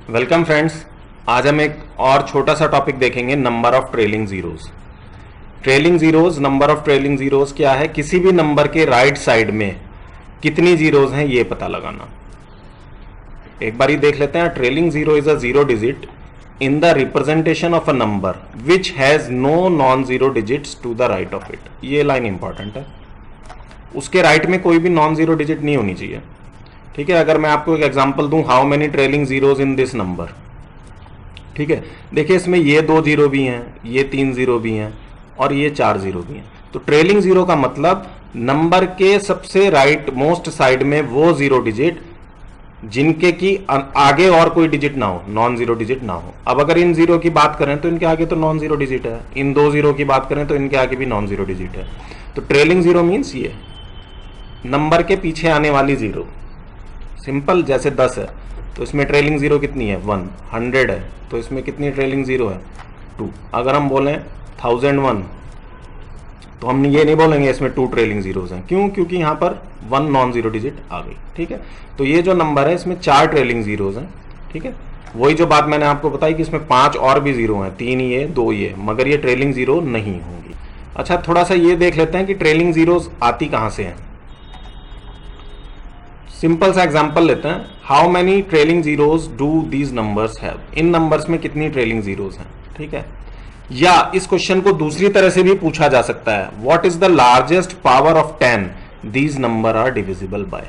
Welcome friends. आज हम एक और छोटा सा टॉपिक देखेंगे, number of trailing zeros. Trailing zeros, number of trailing zeros क्या है? किसी भी नंबर के राइट साइड में कितनी जीरोज हैं ये पता लगाना। एक बार ही देख लेते हैं। Trailing zero is a zero digit in the representation of a number which has no non zero digits to the right of it. ये लाइन इंपॉर्टेंट है, उसके राइट में कोई भी नॉन जीरो डिजिट नहीं होनी चाहिए। ठीक है, अगर मैं आपको एक एग्जांपल दूं, how many trailing zeros in this number. ठीक है, देखिए इसमें ये 2 जीरो भी हैं, ये 3 जीरो भी हैं और ये 4 जीरो भी हैं। तो ट्रेलिंग जीरो का मतलब नंबर के सबसे राइट मोस्ट साइड में वो जीरो डिजिट जिनके की आगे और कोई डिजिट ना हो, नॉन जीरो डिजिट ना हो। अब अगर इन जीरो की बात करें तो इनके आगे तो नॉन जीरो डिजिट है, इन 2 जीरो की बात करें तो इनके आगे भी नॉन जीरो डिजिट है। तो ट्रेलिंग जीरो मीन्स ये नंबर के पीछे आने वाली जीरो। सिंपल, जैसे 10 है तो इसमें ट्रेलिंग जीरो कितनी है? 1। 100 है तो इसमें कितनी ट्रेलिंग जीरो है? 2। अगर हम बोलें 1001 तो हम ये नहीं बोलेंगे इसमें 2 ट्रेलिंग जीरोज हैं। क्यों? क्योंकि यहां पर 1 नॉन जीरो डिजिट आ गई। ठीक है, तो ये जो नंबर है इसमें 4 ट्रेलिंग जीरोज हैं। ठीक है, वही जो बात मैंने आपको बताई कि इसमें 5 और भी जीरो हैं, 3 ये 2 ये, मगर ये ट्रेलिंग जीरो नहीं होंगी। अच्छा, थोड़ा सा ये देख लेते हैं कि ट्रेलिंग जीरोज आती कहां से हैं। सिंपल सा एग्जांपल लेते हैं। How many trailing zeros do these numbers have. In numbers में कितनी ट्रेलिंग जीरोज हैं? ठीक है, या इस क्वेश्चन को दूसरी तरह से भी पूछा जा सकता है, what is the largest power of 10 these number are divisible by.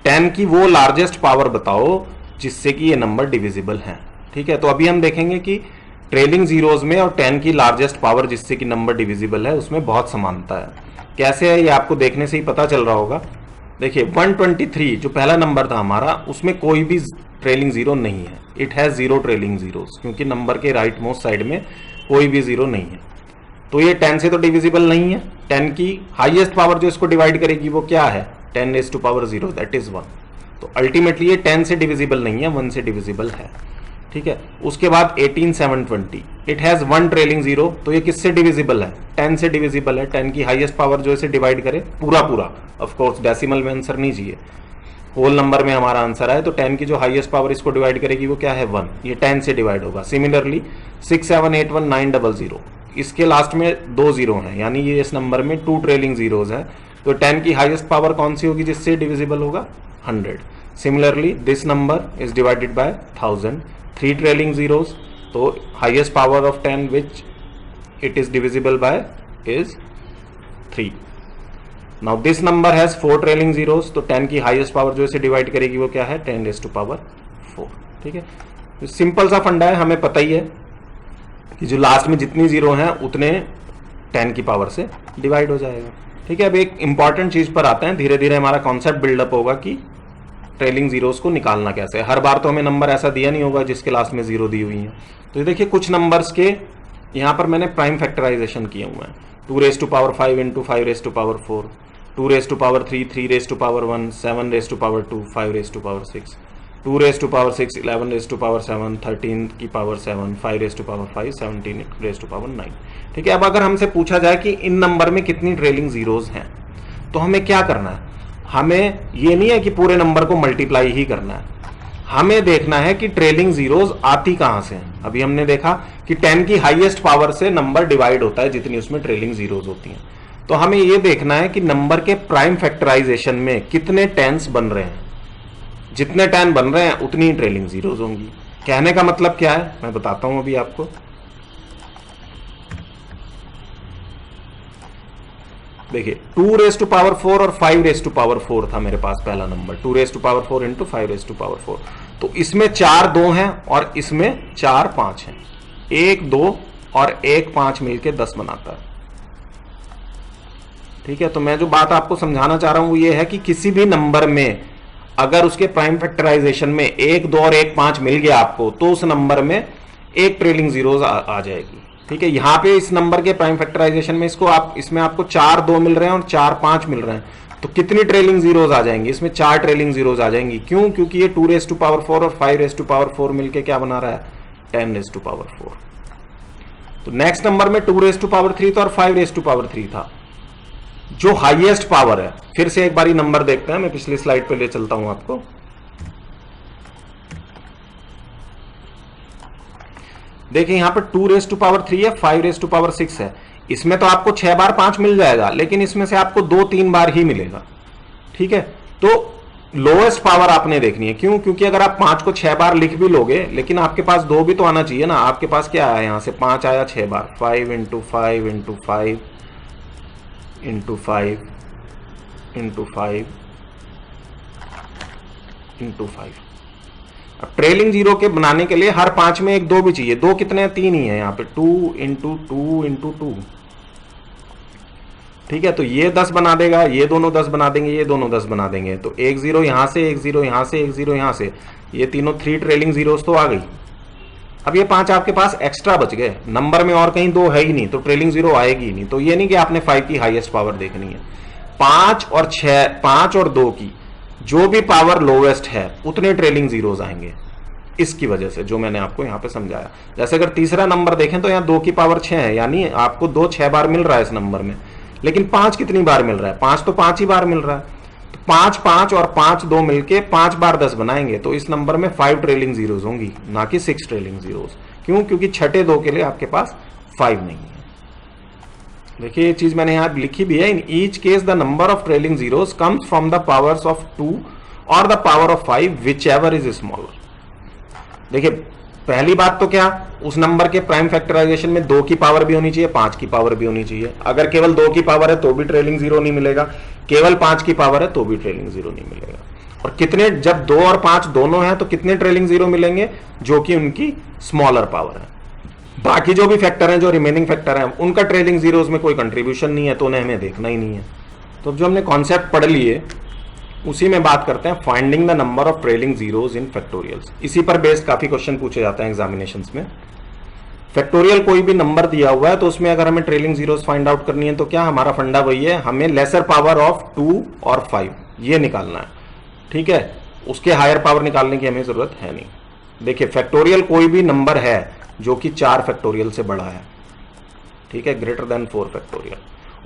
10 की वो लार्जेस्ट पावर बताओ जिससे कि ये नंबर डिविजिबल है। ठीक है, तो अभी हम देखेंगे कि ट्रेलिंग जीरोज में और 10 की लार्जेस्ट पावर जिससे कि नंबर डिविजिबल है उसमें बहुत समानता है। कैसे है ये आपको देखने से ही पता चल रहा होगा। देखिए 123 जो पहला नंबर था हमारा, उसमें कोई भी ट्रेलिंग जीरो नहीं है। इट हैज 0 ट्रेलिंग जीरोस, क्योंकि नंबर के राइट मोस्ट साइड में कोई भी जीरो नहीं है। तो ये 10 से तो डिविजिबल नहीं है। 10 की हाईएस्ट पावर जो इसको डिवाइड करेगी वो क्या है? 10 raised to power 0, that is 1। तो अल्टीमेटली ये 10 से डिविजिबल नहीं है, 1 से डिविजिबल है। ठीक है, उसके बाद 18720, इट हैज 1 ट्रेलिंग जीरो। तो ये किससे डिविजिबल है? 10 से डिविजिबल है। 10 की हाईएस्ट पावर जो इसे डिवाइड करे पूरा पूरा, ऑफ कोर्स डेसिमल में आंसर नहीं चाहिए, होल नंबर में हमारा आंसर आए, तो 10 की जो हाईएस्ट पावर इसको डिवाइड करेगी वो क्या है? 1। ये 10 से डिवाइड होगा। सिमिलरली 6781900, इसके लास्ट में 2 जीरो हैं, यानी ये इस नंबर में 2 ट्रेलिंग जीरोज है। तो 10 की हाईएस्ट पावर कौन सी होगी जिससे डिविजिबल होगा? 100। Similarly this number is divided by 1000, 3 trailing zeros. तो highest power of 10 which it is divisible by is 3। Now this number has 4 trailing zeros. तो 10 की हाईएस्ट पावर जो इसे डिवाइड करेगी वो क्या है? 10 raised to power 4। ठीक है, तो सिंपल सा फंडा है, हमें पता ही है कि जो लास्ट में जितनी जीरो हैं उतने 10 की पावर से डिवाइड हो जाएगा। ठीक है, अब एक इंपॉर्टेंट चीज पर आते हैं। धीरे धीरे हमारा कॉन्सेप्ट बिल्डअप होगा कि ट्रेलिंग जीरोस को निकालना कैसे है। हर बार तो हमें नंबर ऐसा दिया नहीं होगा जिसके लास्ट में जीरो दी हुई है। तो ये देखिए कुछ नंबर्स के यहां पर मैंने प्राइम फैक्टराइजेशन किए हुए हैं। 2 raised to power 5 into 5 raised to power 4, 2 raised to power 3, 3 raised to power 1, 7 raised to power 2, 5 raised to power 6, 2 raised to power 6, 11 raised to power 7, 13 की power 7, 5 raised to power 5, 17 raised to power 9। ठीक है, अब अगर हमसे पूछा जाए कि इन number में कितनी ट्रेलिंग जीरोज हैं तो हमें क्या करना है? हमें ये नहीं है कि पूरे नंबर को मल्टीप्लाई ही करना है, हमें देखना है कि ट्रेलिंग जीरोज आती कहां से हैं। अभी हमने देखा कि 10 की हाईएस्ट पावर से नंबर डिवाइड होता है जितनी उसमें ट्रेलिंग जीरोज होती हैं। तो हमें यह देखना है कि नंबर के प्राइम फैक्टराइजेशन में कितने 10s बन रहे हैं। जितने 10 बन रहे हैं उतनी ट्रेलिंग जीरोज होंगी। कहने का मतलब क्या है मैं बताता हूं अभी आपको। देखिए 2 raised to power 4 और 5 raised to power 4 था मेरे पास पहला number, 2 raised to power 4 into 5 raised to power 4। तो इसमें 4 2 हैं और इसमें 4 5 हैं। 1 2 और 1 5 मिलके 10 बनाता है। ठीक है, तो मैं जो बात आपको समझाना चाह रहा हूं वो ये है कि किसी भी नंबर में अगर उसके प्राइम फैक्टराइजेशन में 1 2 और 1 5 मिल गया आपको तो उस नंबर में एक ट्रेलिंग जीरोज आ जाएगी। ठीक है, यहां पे इस नंबर के प्राइम फैक्टराइजेशन में इसमें आपको 4 2 मिल रहे हैं और 4 5 मिल रहे हैं। तो कितनी ट्रेलिंग जीरोज आ जाएंगी? इसमें 4 ट्रेलिंग जीरोज आ जाएंगी। क्यों? क्योंकि ये 2 raised to power 4 और 5 raised to power 4 मिलके क्या बना रहा है? 10 raised to power 4। तो नेक्स्ट नंबर में 2 raised to power 3 था और 5 raised to power 3 था। जो हाईएस्ट पावर है, फिर से एक बारी नंबर देखते हैं, मैं पिछली स्लाइड पे ले चलता हूं आपको। देखिए यहां पर 2 रेज टू पावर 3 है, 5 रेज टू पावर 6 है। इसमें तो आपको 6 बार 5 मिल जाएगा, लेकिन इसमें से आपको 2-3 बार ही मिलेगा। ठीक है, तो लोएस्ट पावर आपने देखनी है। क्यों? क्योंकि अगर आप 5 को 6 बार लिख भी लोगे, लेकिन आपके पास 2 भी तो आना चाहिए ना। आपके पास क्या आया, यहां से 5 आया 6 बार, 5 into 5 into 5 into 5 into 5 into 5। अब ट्रेलिंग जीरो के बनाने के लिए हर 5 में एक 2 भी चाहिए। 2 कितने हैं? 3 ही है यहाँ पे, 2 इंटू 2 इंटू 2। ठीक है, तो ये 10 बना देगा, ये दोनों 10 बना देंगे, ये दोनों 10 बना देंगे। तो एक 0 यहां से, एक 0 यहां से, एक 0 यहां से, ये तीनों 3 ट्रेलिंग जीरोस तो आ गई। अब ये 5 आपके पास एक्स्ट्रा बच गए, नंबर में और कहीं 2 है ही नहीं, तो ट्रेलिंग जीरो आएगी ही नहीं। तो ये नहीं कि आपने 5 की हाईएस्ट पावर देखनी है, 5 और 6, 5 और 2 की जो भी पावर लोवेस्ट है उतने ट्रेलिंग जीरोस आएंगे। इसकी वजह से जो मैंने आपको यहां पे समझाया, जैसे अगर तीसरा नंबर देखें तो यहां 2 की पावर 6 है, यानी आपको 2 6 बार मिल रहा है इस नंबर में, लेकिन 5 कितनी बार मिल रहा है? 5 तो 5 ही बार मिल रहा है। तो 5 5 और 5 2 मिलके 5 बार 10 बनाएंगे, तो इस नंबर में 5 ट्रेलिंग जीरोस होंगी, ना कि 6 ट्रेलिंग जीरोस। क्यों? क्योंकि छठे 2 के लिए आपके पास 5 नहीं है। देखिए ये चीज मैंने यहां लिखी भी है, in each case the number of trailing zeros comes from the powers of 2 और the power of 5 which ever is smaller. देखिए पहली बात तो क्या, उस नंबर के प्राइम फैक्टराइजेशन में 2 की पावर भी होनी चाहिए, 5 की पावर भी होनी चाहिए। अगर केवल 2 की पावर है तो भी ट्रेलिंग जीरो नहीं मिलेगा, केवल 5 की पावर है तो भी ट्रेलिंग जीरो नहीं मिलेगा। और कितने, जब 2 और 5 दोनों हैं तो कितने ट्रेलिंग जीरो मिलेंगे? जो कि उनकी स्मॉलर पावर है। बाकी जो भी फैक्टर हैं, जो रिमेनिंग फैक्टर हैं, उनका ट्रेलिंग जीरोस में कोई कंट्रीब्यूशन नहीं है, तो उन्हें हमें देखना ही नहीं है। तो जो हमने कॉन्सेप्ट पढ़ लिए उसी में बात करते हैं, finding the number of trailing zeros in factorials. इसी पर बेस्ड काफी क्वेश्चन पूछे जाते हैं एग्जामिनेशंस में। फैक्टोरियल कोई भी नंबर दिया हुआ है तो उसमें अगर हमें ट्रेलिंग जीरोस फाइंड आउट करनी है तो क्या हमारा फंडा वही है, हमें लेसर पावर ऑफ 2 और 5 ये निकालना है। ठीक है, उसके हायर पावर निकालने की हमें जरूरत है नहीं। देखिए फैक्टोरियल कोई भी नंबर है जो कि 4 फैक्टोरियल से बड़ा है, ठीक है, ग्रेटर देन 4 फैक्टोरियल,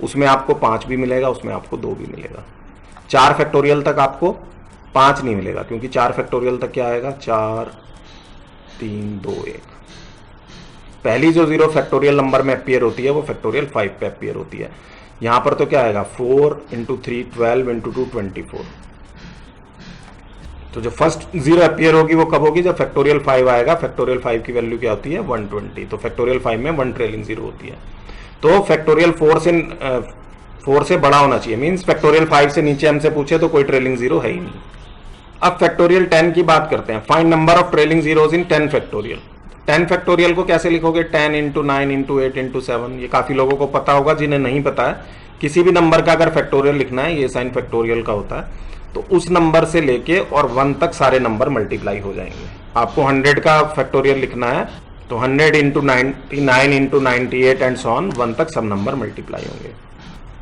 उसमें आपको 5 भी मिलेगा, उसमें आपको 2 भी मिलेगा। 4 फैक्टोरियल तक आपको 5 नहीं मिलेगा, क्योंकि 4 फैक्टोरियल तक क्या आएगा, 4 3 2 1। पहली जो 0 फैक्टोरियल नंबर में अपीयर होती है वो फैक्टोरियल 5 पे अपीयर होती है। यहां पर तो क्या आएगा, 4 इंटू 3 12 इंटू 2 24। तो जो फर्स्ट 0 अपीयर होगी वो कब होगी, जब फैक्टोरियल 5 आएगा। फैक्टोरियल 5 की वैल्यू क्या होती है, 120। तो फैक्टोरियल 5 में 1 ट्रेलिंग जीरो होती है। तो फैक्टोरियल 4 से बड़ा होना चाहिए, मींस फैक्टोरियल 5 से नीचे हमसे पूछे तो कोई ट्रेलिंग जीरो है ही नहीं। अब फैक्टोरियल 10 की बात करते हैं, find number of trailing zeros in 10 factorial. 10 factorial को कैसे लिखोगे, 10 इंटू 9 इंटू 8 इंटू 7। ये काफी लोगों को पता होगा, जिन्हें नहीं पता है, किसी भी नंबर का अगर फैक्टोरियल लिखना है, ये साइन फैक्टोरियल का होता है, तो उस नंबर से लेके और 1 तक सारे नंबर मल्टीप्लाई हो जाएंगे। आपको 100 का फैक्टोरियल लिखना है तो 100 into 99 into 98 and so on, 1 तक सब नंबर मल्टीप्लाई होंगे।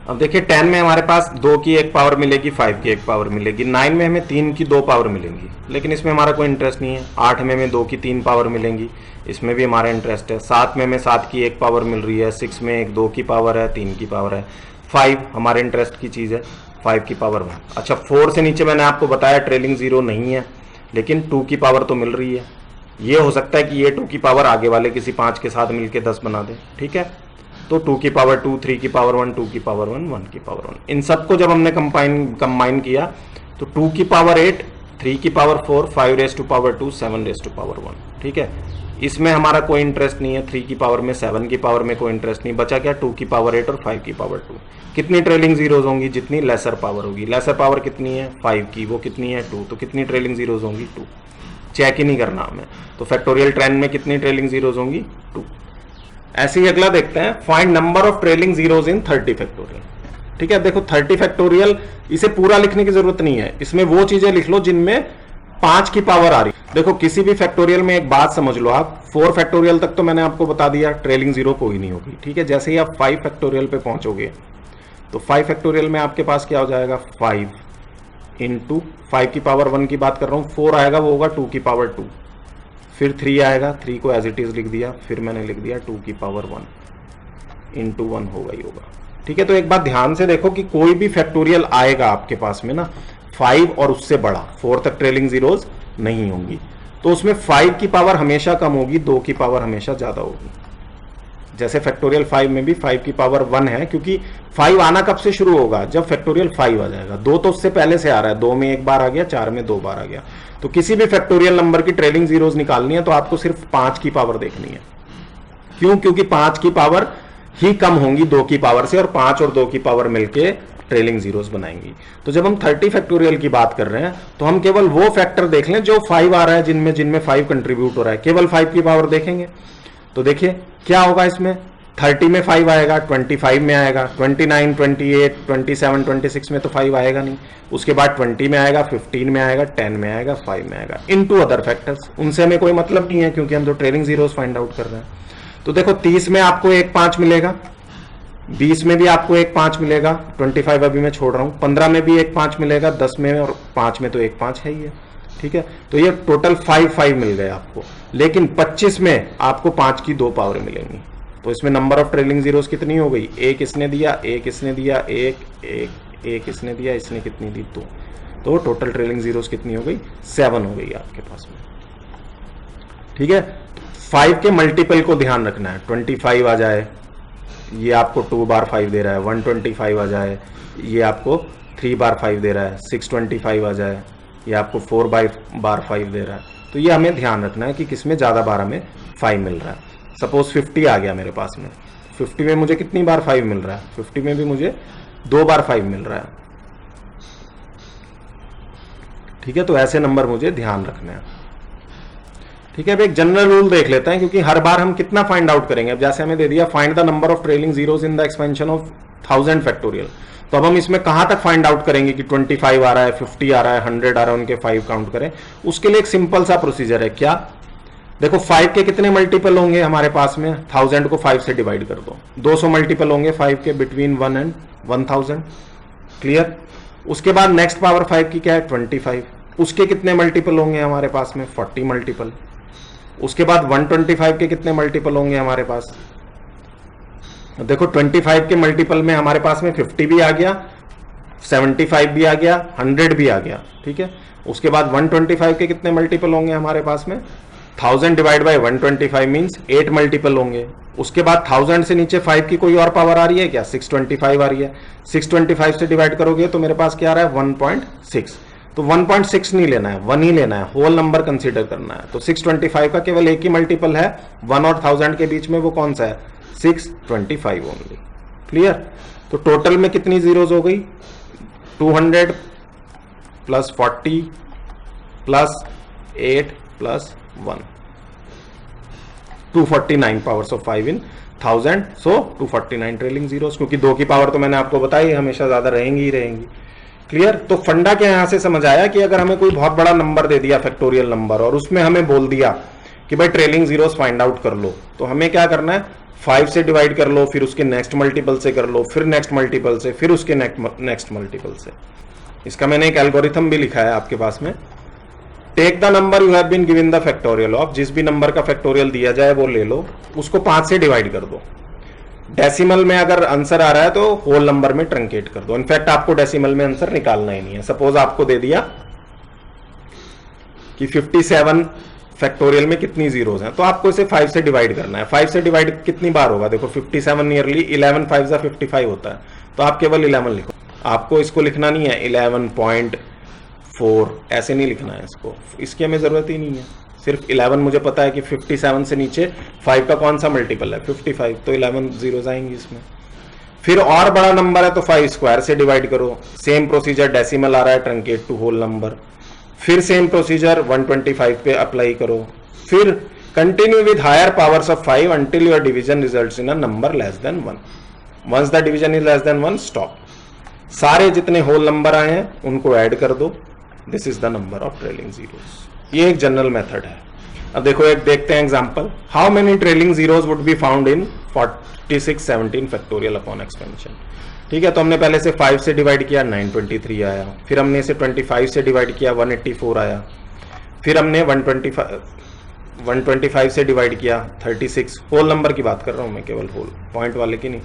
अब देखिए 10 में हमारे पास 2 की 1 पावर मिलेगी, 5 की 1 पावर मिलेगी, 9 में हमें 3 की 2 पावर मिलेंगी, लेकिन इसमें हमारा कोई इंटरेस्ट नहीं है। 8 में हमें 2 की 3 पावर मिलेंगी, इसमें भी हमारा इंटरेस्ट है। 7 में हमें 7 की 1 पावर मिल रही है, 6 में 1 2 की पावर है, 3 की पावर है। 5 हमारे इंटरेस्ट की चीज है, 5 की पावर 1। अच्छा 4 से नीचे मैंने आपको बताया ट्रेलिंग जीरो नहीं है, लेकिन 2 की पावर तो मिल रही है। ये हो सकता है कि ये 2 की पावर आगे वाले किसी 5 के साथ मिलकर 10 बना दे, ठीक है। तो 2 की पावर 2, 3 की पावर 1, 2 की पावर 1, 1 की पावर 1, इन सबको जब हमने कंबाइन किया तो 2 की पावर 8, 3 की power 4, 5 raise to power 2, 7 raise to power 1, ठीक है। इसमें हमारा कोई इंटरेस्ट नहीं है, 3 की पावर में, 7 की पावर में कोई इंटरेस्ट नहीं। बचा क्या, 2 की पावर 8 और 5 की पावर 2। कितनी ट्रेलिंग जीरोज होंगी, जितनी लेसर पावर होगी। लेसर पावर कितनी है, 5 की, वो कितनी है, 2। तो कितनी ट्रेलिंग जीरोज होंगी, 2। चेक ही नहीं करना हमें। तो फैक्टोरियल 10 में कितनी ट्रेलिंग जीरोज होंगी, 2। ऐसे ही अगला देखते हैं, find number of trailing zeros in 30 factorial. ठीक है, देखो 30 फैक्टोरियल, इसे पूरा लिखने की जरूरत नहीं है, इसमें वो चीजें लिख लो जिनमें 5 की पावर आ रही। देखो किसी भी फैक्टोरियल में एक बात समझ लो आप, 4 फैक्टोरियल तक तो मैंने आपको बता दिया ट्रेलिंग जीरो कोई नहीं होगी, ठीक है। जैसे ही आप 5 फैक्टोरियल पे पहुंचोगे तो 5 फैक्टोरियल में आपके पास क्या हो जाएगा, 5 इंटू 5 की पावर 1 की बात कर रहा हूं, 4 आएगा वो होगा 2 की पावर 2, फिर 3 आएगा, 3 को एज इट इज लिख दिया, फिर मैंने लिख दिया 2 की पावर 1 इंटू 1 होगा ही होगा, ठीक है। तो एक बात ध्यान से देखो कि कोई भी फैक्टोरियल आएगा आपके पास में ना 5 और उससे बड़ा, 4 तक ट्रेलिंग जीरोज नहीं होंगी। तो उसमें 5 की पावर हमेशा कम होगी, 2 की पावर हमेशा ज्यादा होगी। जैसे फैक्टोरियल 5 में भी 5 की पावर 1 है, क्योंकि 5 आना कब से शुरू होगा, जब फैक्टोरियल 5 आ जाएगा। 2 तो उससे पहले से आ रहा है, 2 में एक बार आ गया, 4 में 2 बार आ गया। तो किसी भी फैक्टोरियल नंबर की ट्रेलिंग जीरोस निकालनी है तो आपको सिर्फ 5 की पावर देखनी है। क्यों? क्योंकि 5 की पावर ही कम होंगी 2 की पावर से, और 5 और 2 की पावर मिलके ट्रेलिंग जीरोस बनाएंगी। तो जब हम 30 फैक्टोरियल की बात कर रहे हैं तो हम केवल वो फैक्टर देख लें जो 5 आ रहा है, जिनमें 5 कंट्रीब्यूट हो रहा है, केवल 5 की पावर देखेंगे। तो देखिए क्या होगा इसमें, 30 में 5 आएगा, 25 में आएगा, 29, 28, 27, 26 में तो 5 आएगा नहीं। उसके बाद 20 में आएगा, 15 में आएगा, 10 में आएगा, 5 में आएगा, इनटू अदर फैक्टर्स। उनसे हमें कोई मतलब नहीं है क्योंकि हम तो ट्रेलिंग जीरोस फाइंड आउट कर रहे हैं। तो देखो 30 में आपको एक 5 मिलेगा, 20 में भी आपको एक 5 मिलेगा, 25 अभी मैं छोड़ रहा हूं, 15 में भी एक 5 मिलेगा, 10 में और 5 में तो एक 5 है ही है। ठीक है, तो ये टोटल 5 मिल गए आपको। लेकिन 25 में आपको 5 की 2 पावर मिलेंगी। तो इसमें नंबर ऑफ ट्रेलिंग जीरोस कितनी हो गई, एक इसने दिया, एक इसने दिया, एक इसने दिया, इसने कितनी दी, 2। तो टोटल ट्रेलिंग जीरोस कितनी हो गई, 7 हो गई आपके पास में। ठीक है, 5 के मल्टीपल को ध्यान रखना है। 25 आ जाए, ये आपको 2 बार 5 दे रहा है। 125 आ जाए, ये आपको 3 बार 5 दे रहा है। 625 आ जाए, ये आपको 4 बार 5 दे रहा है। तो ये हमें ध्यान रखना है कि किसमें ज्यादा बार हमें 5 मिल रहा है। सपोज 50 आ गया मेरे पास में, 50 में मुझे कितनी बार 5 मिल रहा है, 50 में भी मुझे 2 बार 5 मिल रहा है। ठीक है, तो ऐसे नंबर मुझे ध्यान रखने हैं। ठीक है, अब एक जनरल रूल देख लेते हैं, क्योंकि हर बार हम कितना फाइंड आउट करेंगे। अब जैसे हमें दे दिया find the number of trailing zeros in the expansion of 1000 factorial, तो अब हम इसमें कहां तक फाइंड आउट करेंगे कि 25 आ रहा है, 50 आ रहा है, 100 आ रहा है, उनके 5 काउंट करें। उसके लिए एक सिंपल सा प्रोसीजर है। क्या? देखो 5 के कितने मल्टीपल होंगे हमारे पास में, 1000 को 5 से डिवाइड कर दो, 200 मल्टीपल होंगे 5 के, बिटवीन 1 एंड 1000। क्लियर? उसके बाद नेक्स्ट पावर 5 की क्या है, 25। उसके कितने मल्टीपल होंगे हमारे पास में, 40 मल्टीपल। उसके बाद 125 के कितने मल्टीपल होंगे हमारे पास, देखो 25 के मल्टीपल में हमारे पास में 50 भी आ गया, 75 भी आ गया, 100 भी आ गया। ठीक है, उसके बाद 125 के कितने मल्टीपल होंगे हमारे पास में, 1000 डिवाइड बाय 125 मींस 8 मल्टीपल होंगे। उसके बाद 1000 से नीचे 5 की कोई और पावर आ रही है क्या, 625 आ रही है। 625 से डिवाइड करोगे तो मेरे पास क्या आ रहा है, 1.6। तो 1.6 नहीं लेना है, 1 ही लेना है, होल नंबर कंसीडर करना है। तो 625 का केवल एक ही मल्टीपल है 1 और 1000 के बीच में, वो कौन सा है, 625 ओनली। क्लियर? तो टोटल में कितनी जीरोस हो गई, 200 plus 40 plus 8 plus 1, 249 powers of 5 in 1000। So 249 trailing zeros, क्योंकि 2 की पावर तो मैंने आपको बताई हमेशा ज्यादा रहेंगी ही रहेंगी। क्लियर? तो फंडा क्या यहां से समझ आया कि अगर हमें कोई बहुत बड़ा नंबर दे दिया फैक्टोरियल नंबर, और उसमें हमें बोल दिया कि भाई ट्रेलिंग जीरोस फाइंड आउट कर लो, तो हमें क्या करना है, 5 से डिवाइड कर लो, फिर उसके नेक्स्ट मल्टीपल से कर लो, फिर नेक्स्ट मल्टीपल से, फिर उसके नेक्स्ट मल्टीपल से। इसका मैंने एक एल्गोरिथम भी लिखा है आपके पास में। Take the number you have been given the factorial of, जिस भी नंबर का फैक्टोरियल दिया जाए वो ले लो, उसको 5 से डिवाइड कर दो। डेसिमल में अगर आंसर आ रहा है तो होल नंबर में ट्रंकेट कर दो। इनफैक्ट आपको डेसिमल में आंसर निकालना ही नहीं है। सपोज आपको दे दिया कि 57 फैक्टोरियल में कितनी जीरोस हैं, तो आपको इसे 5 से डिवाइड करना है। 5 से डिवाइड कितनी बार होगा, देखो 57 नियरली 11 5 जा 55 होता है, तो आप केवल 11 लिखो। आपको इसको लिखना नहीं है 11.4, ऐसे नहीं लिखना है इसको, इसकी हमें जरूरत ही नहीं है। सिर्फ 11 मुझे पता है कि 57 से नीचे 5 का कौन सा मल्टीपल है, 55, तो 11 जीरोस आएंगी इसमें। फिर और बड़ा नंबर है तो 5 स्क्वायर से डिवाइड करो। सेम प्रोसीजर, डेसिमल आ रहा है, ट्रंकेट टू होल नंबर। फिर सेम प्रोसीजर 125 पे अप्लाई करो। फिर continue with higher powers of 5 until your division results in a number less than 1। Once the division is less than 1, stop. सारे जितने whole number आए हैं उनको ऐड कर दो। This is the number of trailing zeros. ये एक general method है। अब देखो एक देखते हैं example. How many trailing zeros would be found in 4617 factorial upon expansion. ठीक है, तो हमने पहले से 5 से डिवाइड किया, 923 आया। फिर हमने इसे 25 से डिवाइड किया, 184 आया। फिर हमने 125 से डिवाइड किया, 36। होल नंबर की बात कर रहा हूं मैं, केवल होल, पॉइंट वाले की नहीं।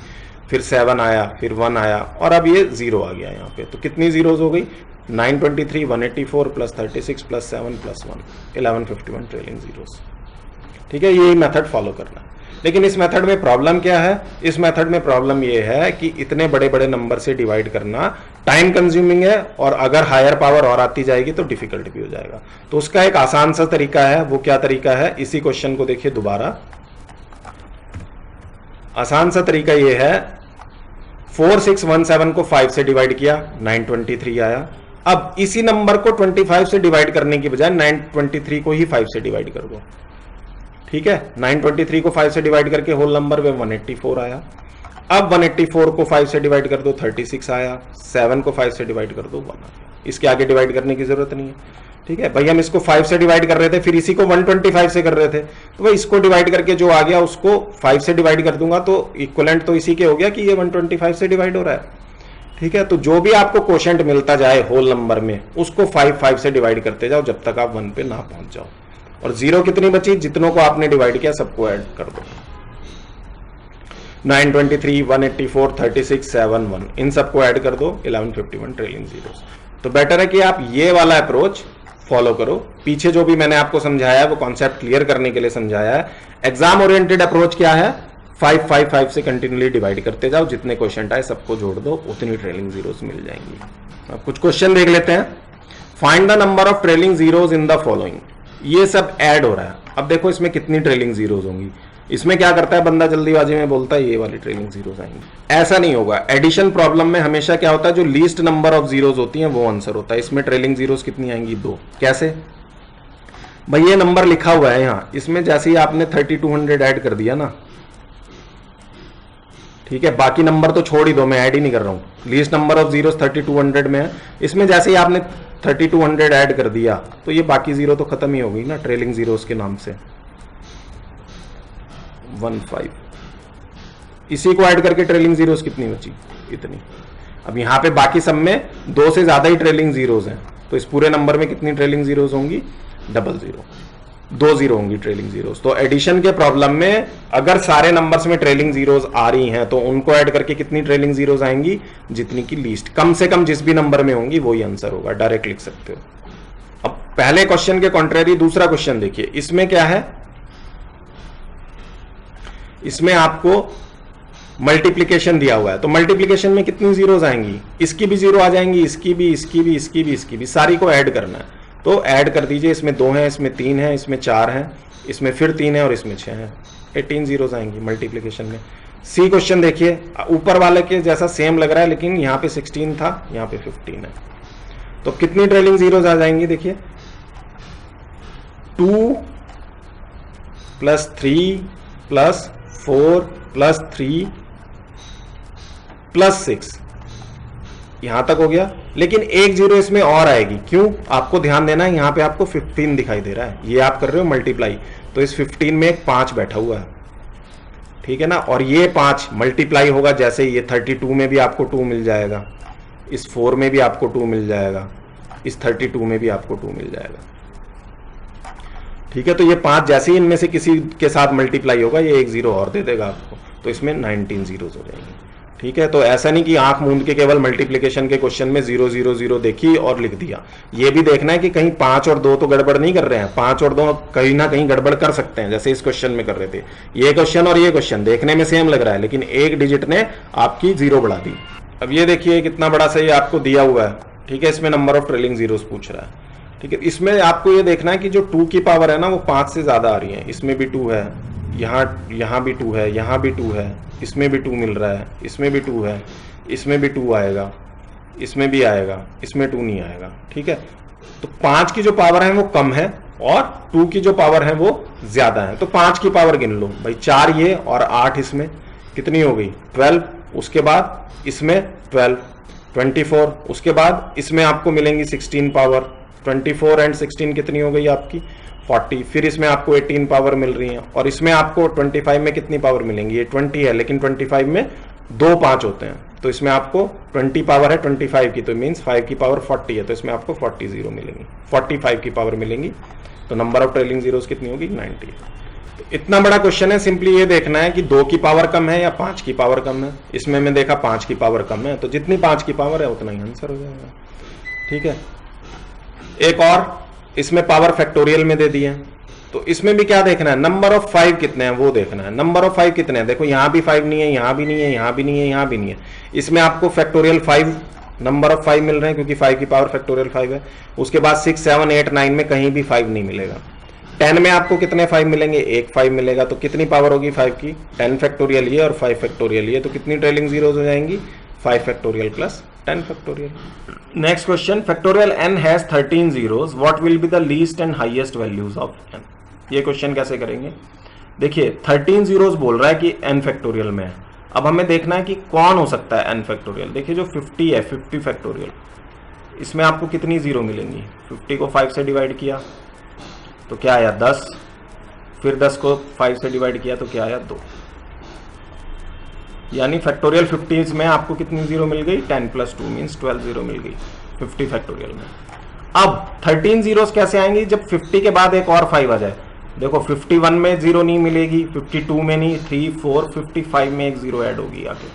फिर 7 आया, फिर 1 आया, और अब ये 0 आ गया यहाँ पे। तो कितनी जीरोस हो गई, 923, 184 plus 36 plus 7 plus 1, 1151 trailing zeros. ठीक है, यही मेथड फॉलो करना है। लेकिन इस मेथड में प्रॉब्लम क्या है? इस मेथड में प्रॉब्लम ये है कि इतने बड़े बड़े नंबर से डिवाइड करना टाइम कंज्यूमिंग है, और अगर हायर पावर और आती जाएगी तो डिफिकल्ट भी हो जाएगा। तो उसका एक आसान सा तरीका है। वो क्या तरीका है? इसी क्वेश्चन को देखिए दोबारा। आसान सा तरीका ये है, 4617 को 5 से डिवाइड किया, 923 आया। अब इसी नंबर को 25 से डिवाइड करने की बजाय 923 को ही 5 से डिवाइड कर दो। ठीक है, 923 को 5 से डिवाइड करके होल नंबर में 184 आया। अब 184 को 5 से डिवाइड कर दो, 36 आया। 7 को 5 से डिवाइड कर दो, 1 आया। इसके आगे डिवाइड करने की जरूरत नहीं है। ठीक है भाई, हम इसको 5 से डिवाइड कर रहे थे, फिर इसी को 125 से कर रहे थे, तो भाई इसको डिवाइड करके जो आ गया उसको 5 से डिवाइड कर दूंगा, तो इक्वलेंट तो इसी के हो गया कि ये 125 से डिवाइड हो रहा है। ठीक है, तो जो भी आपको क्वोशेंट मिलता जाए होल नंबर में, उसको 5 से डिवाइड करते जाओ जब तक आप 1 पे ना पहुंच जाओ। और जीरो कितनी बची? जितनों को आपने डिवाइड किया सबको ऐड कर दो। 923, 184, 36, 7, 1, इन सबको ऐड कर दो, 1151 ट्रेलिंग जीरोस। तो बेटर है कि आप ये वाला अप्रोच फॉलो करो। पीछे जो भी मैंने आपको समझाया है वो कॉन्सेप्ट क्लियर करने के लिए समझाया है। एग्जाम ओरिएंटेड अप्रोच क्या है? 5 से कंटिन्यूली डिवाइड करते जाओ, जितने क्वेश्चन आए सबको जोड़ दो, उतनी ट्रेलिंग जीरोस मिल जाएंगी। अब कुछ क्वेश्चन देख लेते हैं। Find the number of trailing zeros in the following. ये सब ऐड हो रहा है। अब देखो इसमें कितनी ट्रेलिंग जीरोस होंगी। इसमें क्या करता है बंदा, जल्दीबाजी में बोलता है ये वाली ट्रेलिंग जीरोस आएंगी। ऐसा नहीं होगा। एडिशन प्रॉब्लम में हमेशा क्या होता है, जो लीस्ट नंबर ऑफ जीरोस होती हैं वो आंसर होता है। इसमें ट्रेलिंग जीरोस कितनी आएंगी? 2। कैसे भाई? ये नंबर लिखा हुआ है यहाँ, इसमें जैसे ही आपने 3200 ऐड कर दिया ना, ठीक है, बाकी नंबर तो छोड़ ही दो, मैं ऐड ही नहीं कर रहा हूं। लीस्ट नंबर ऑफ जीरोस 3200 में है, इसमें जैसे ही आपने 3200 ऐड कर दिया तो ये बाकी जीरो तो खत्म ही हो गई ना ट्रेलिंग जीरोस के नाम से। 15, इसी को ऐड करके ट्रेलिंग जीरोस कितनी बची? इतनी। अब यहां पे बाकी सब में 2 से ज्यादा ही ट्रेलिंग जीरोस हैं, तो इस पूरे नंबर में कितनी ट्रेलिंग जीरोस होंगी? 00, 2 जीरो होंगी ट्रेलिंग जीरोस। तो एडिशन के प्रॉब्लम में अगर सारे नंबर्स में ट्रेलिंग जीरोस आ रही हैं तो उनको ऐड करके कितनी ट्रेलिंग जीरोस आएंगी? जितनी की लीस्ट, कम से कम जिस भी नंबर में होंगी वही आंसर होगा। डायरेक्ट लिख सकते हो। अब पहले क्वेश्चन के कॉन्ट्रेरी दूसरा क्वेश्चन देखिए। इसमें क्या है? इसमें आपको मल्टीप्लीकेशन दिया हुआ है, तो मल्टीप्लीकेशन में कितनी जीरोस आएंगी? इसकी भी जीरो आ जाएंगी, इसकी भी, इसकी भी, इसकी भी, इसकी भी, सारी को ऐड करना है। तो ऐड कर दीजिए। इसमें 2 है, इसमें 3 है, इसमें 4 है, इसमें फिर 3 है और इसमें 6 है। 18 जीरोस आएंगी मल्टीप्लीकेशन में। सी क्वेश्चन देखिए, ऊपर वाले के जैसा सेम लग रहा है, लेकिन यहाँ पे 16 था, यहाँ पे 15 है। तो कितनी ट्रेलिंग जीरोस आ जाएंगी? देखिए 2 प्लस 3 प्लस 4 प्लस 3 प्लस 6, यहां तक हो गया। लेकिन एक जीरो इसमें और आएगी। क्यों? आपको ध्यान देना है, यहां पे आपको 15 दिखाई दे रहा है, ये आप कर रहे हो मल्टीप्लाई, तो इस 15 में एक 5 बैठा हुआ है। ठीक है ना, और ये 5 मल्टीप्लाई होगा जैसे ये 32 में भी आपको 2 मिल जाएगा, इस 4 में भी आपको 2 मिल जाएगा, इस 32 में भी आपको 2 मिल जाएगा। ठीक है, तो ये 5 जैसे ही इनमें से किसी के साथ मल्टीप्लाई होगा, ये एक जीरो और दे देगा आपको, तो इसमें 19 जीरोस हो जाएंगे। ठीक है, तो ऐसा नहीं कि आंख मूंद के केवल मल्टीप्लिकेशन के क्वेश्चन में 0 0 0 देखी और लिख दिया। ये भी देखना है कि कहीं 5 और 2 तो गड़बड़ नहीं कर रहे हैं। 5 और 2 कहीं ना कहीं गड़बड़ कर सकते हैं, जैसे इस क्वेश्चन में कर रहे थे। ये क्वेश्चन और ये क्वेश्चन देखने में सेम लग रहा है, लेकिन एक डिजिट ने आपकी 0 बढ़ा दी। अब ये देखिए कितना बड़ा सही आपको दिया हुआ है। ठीक है, इसमें नंबर ऑफ ट्रेलिंग जीरोस पूछ रहा है। ठीक है, इसमें आपको ये देखना है कि जो 2 की पावर है ना वो 5 से ज्यादा आ रही है। इसमें भी 2 है, यहाँ भी 2 है, यहाँ भी 2 है, इसमें भी 2 मिल रहा है, इसमें भी 2 है, इसमें भी 2 आएगा, इसमें भी आएगा, इसमें 2 नहीं आएगा। ठीक है, तो 5 की जो पावर है वो कम है और 2 की जो पावर है वो ज्यादा है। तो 5 की पावर गिन लो भाई, 4 ये और 8 इसमें, कितनी हो गई? 12। उसके बाद इसमें 12, 24। उसके बाद इसमें आपको मिलेंगी 16 पावर। 24 एंड 16 कितनी हो गई आपकी? 40। फिर इसमें आपको 18 पावर मिल रही है, और इसमें आपको 25 में कितनी पावर मिलेंगी? ये 20 है, लेकिन 25 में 2 5 होते हैं, तो इसमें आपको 20 पावर है 25 की, तो मीन्स 5 की पावर 40 है, तो इसमें आपको 40 जीरो मिलेंगी, 45 की पावर मिलेंगी। तो नंबर ऑफ ट्रेलिंग जीरोस कितनी होगी? 90। तो इतना बड़ा क्वेश्चन है, सिंपली ये देखना है कि 2 की पावर कम है या 5 की पावर कम है। इसमें मैं देखा 5 की पावर कम है, तो जितनी 5 की पावर है उतना ही आंसर हो जाएगा। ठीक है। एक और इसमें पावर फैक्टोरियल में दे दिए, तो इसमें भी क्या देखना है, नंबर ऑफ 5 कितने हैं वो देखना है। नंबर ऑफ 5 कितने हैं, देखो यहां भी 5 नहीं है, यहां भी नहीं है, यहां भी नहीं है, यहां भी नहीं है। इसमें आपको फैक्टोरियल 5 नंबर ऑफ 5 मिल रहे हैं क्योंकि 5 की पावर फैक्टोरियल 5 है। उसके बाद 6, 7, 8, 9 में कहीं भी 5 नहीं मिलेगा। 10 में आपको कितने 5 मिलेंगे, एक 5 मिलेगा। तो कितनी पावर होगी 5 की, 10 फैक्टोरियल ये और 5 फैक्टोरियल ये, तो कितनी ट्रेलिंग जीरोज हो जाएंगी, 5 factorial plus 10 factorial. Next question, factorial n has 13 zeros, what will be the least and highest values of n। ये क्वेश्चन कैसे करेंगे, देखिए 13 जीरोज बोल रहा है कि n फैक्टोरियल में है। अब हमें देखना है कि कौन हो सकता है n फैक्टोरियल। देखिए जो 50 है, 50 फैक्टोरियल, इसमें आपको कितनी जीरो मिलेंगी, 50 को 5 से डिवाइड किया तो क्या आया 10, फिर 10 को 5 से डिवाइड किया तो क्या आया 2, यानी फैक्टोरियल 50 में आपको कितनी जीरो मिल गई, 10 + 2 मीन्स 12 जीरो मिल गई 50 फैक्टोरियल में। अब 13 जीरोस कैसे आएंगी, जब 50 के बाद एक और 5 आ जाए। देखो 51 में जीरो नहीं मिलेगी, 52 में नहीं, 3, 4, 55 में एक जीरो ऐड होगी आगे।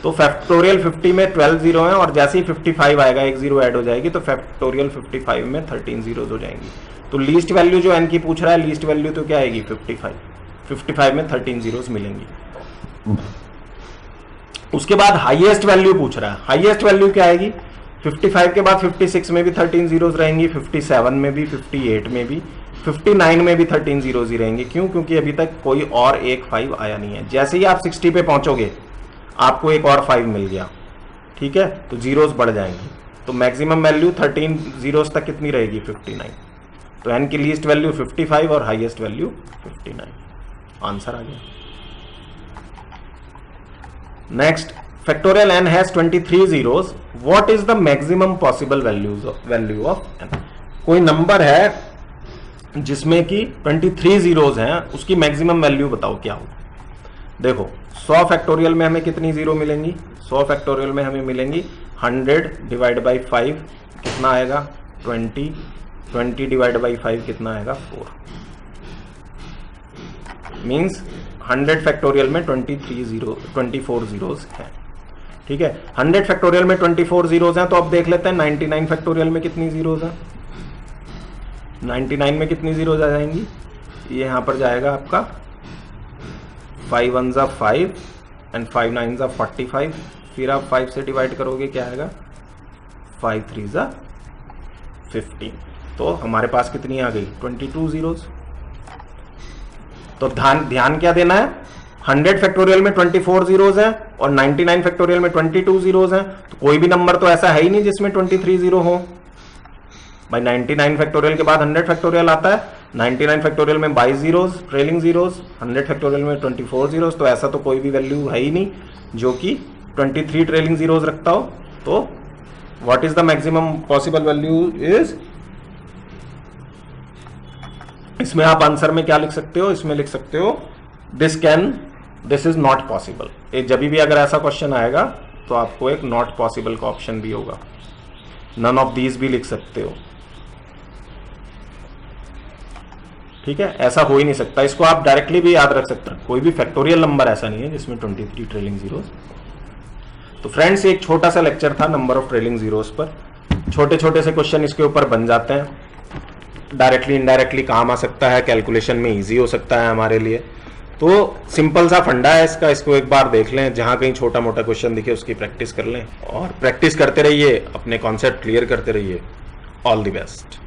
तो फैक्टोरियल 50 में 12 जीरो है और जैसे ही 55 आएगा एक जीरो ऐड हो जाएगी, तो फैक्टोरियल 55 में 13 जीरोज हो जाएंगी। तो लीस्ट वैल्यू जो n की पूछ रहा है, लीस्ट वैल्यू तो क्या आएगी 55 में 13 जीरोज मिलेंगी। उसके बाद हाईएस्ट वैल्यू पूछ रहा है, हाईएस्ट वैल्यू क्या आएगी, 55 के बाद 56 में भी 13 जीरोज रहेंगी, 57 में भी, 58 में भी, 59 में भी 13 जीरोज ही रहेंगे। क्यों, क्योंकि अभी तक कोई और एक 5 आया नहीं है। जैसे ही आप 60 पे पहुंचोगे आपको एक और 5 मिल गया, ठीक है, तो जीरोज बढ़ जाएंगे। तो मैक्सिमम वैल्यू 13 जीरोज तक कितनी रहेगी, 59। तो n की लीस्ट वैल्यू 55 और हाईएस्ट वैल्यू 59। आंसर आ गया। Next, factorial n has 23 zeros, what is the maximum possible value of n। कोई नंबर है जिसमें कि 23 जीरोज हैं, उसकी मैक्सिमम वैल्यू बताओ क्या होगा। देखो 100 फैक्टोरियल में हमें कितनी जीरो मिलेंगी, 100 फैक्टोरियल में हमें मिलेंगी 100 डिवाइड बाई 5 कितना आएगा 20, 20 डिवाइड बाई 5 कितना आएगा 4, मीन्स 100 फैक्टोरियल में 24 जीरोज हैं। ठीक है, 100 फैक्टोरियल में 24 जीरोज हैं, तो अब देख लेते हैं 99 फैक्टोरियल में कितनी जीरोज हैं। 99 में कितनी जीरोज आ जाएंगी, ये यहां पर जाएगा आपका 5 1 जा 5 एंड 5 9 जा 45, फिर आप 5 से डिवाइड करोगे क्या आएगा 5 3 जा 15, तो हमारे पास कितनी आ गई 22 जीरोज। तो ध्यान क्या देना है, 100 फैक्टोरियल में 24 जीरोज हैं और 99 फैक्टोरियल में 22 जीरोज हैं, तो कोई भी नंबर तो ऐसा है ही नहीं जिसमें 23 जीरो हो भाई। 99 फैक्टोरियल के बाद 100 फैक्टोरियल आता है, 99 फैक्टोरियल में 22 जीरोज ट्रेलिंग जीरोज, 100 फैक्टोरियल में 24 जीरोज, तो ऐसा तो कोई भी वैल्यू है ही नहीं जो कि 23 ट्रेलिंग जीरोज रखता हो। तो what is the maximum possible value is, इसमें आप आंसर में क्या लिख सकते हो, इसमें लिख सकते हो दिस इज नॉट पॉसिबल। जब भी अगर ऐसा क्वेश्चन आएगा तो आपको एक नॉट पॉसिबल का ऑप्शन भी होगा, नन ऑफ दीज भी लिख सकते हो। ठीक है, ऐसा हो ही नहीं सकता, इसको आप डायरेक्टली भी याद रख सकते हैं। कोई भी फैक्टोरियल नंबर ऐसा नहीं है जिसमें 23 ट्रेलिंग जीरोज। तो फ्रेंड्स, एक छोटा सा लेक्चर था नंबर ऑफ ट्रेलिंग जीरोज पर। छोटे छोटे से क्वेश्चन इसके ऊपर बन जाते हैं, डायरेक्टली इनडायरेक्टली काम आ सकता है, कैलकुलेशन में इजी हो सकता है हमारे लिए। तो सिंपल सा फंडा है इसका, इसको एक बार देख लें, जहां कहीं छोटा मोटा क्वेश्चन दिखे उसकी प्रैक्टिस कर लें और प्रैक्टिस करते रहिए, अपने कॉन्सेप्ट क्लियर करते रहिए। All the best.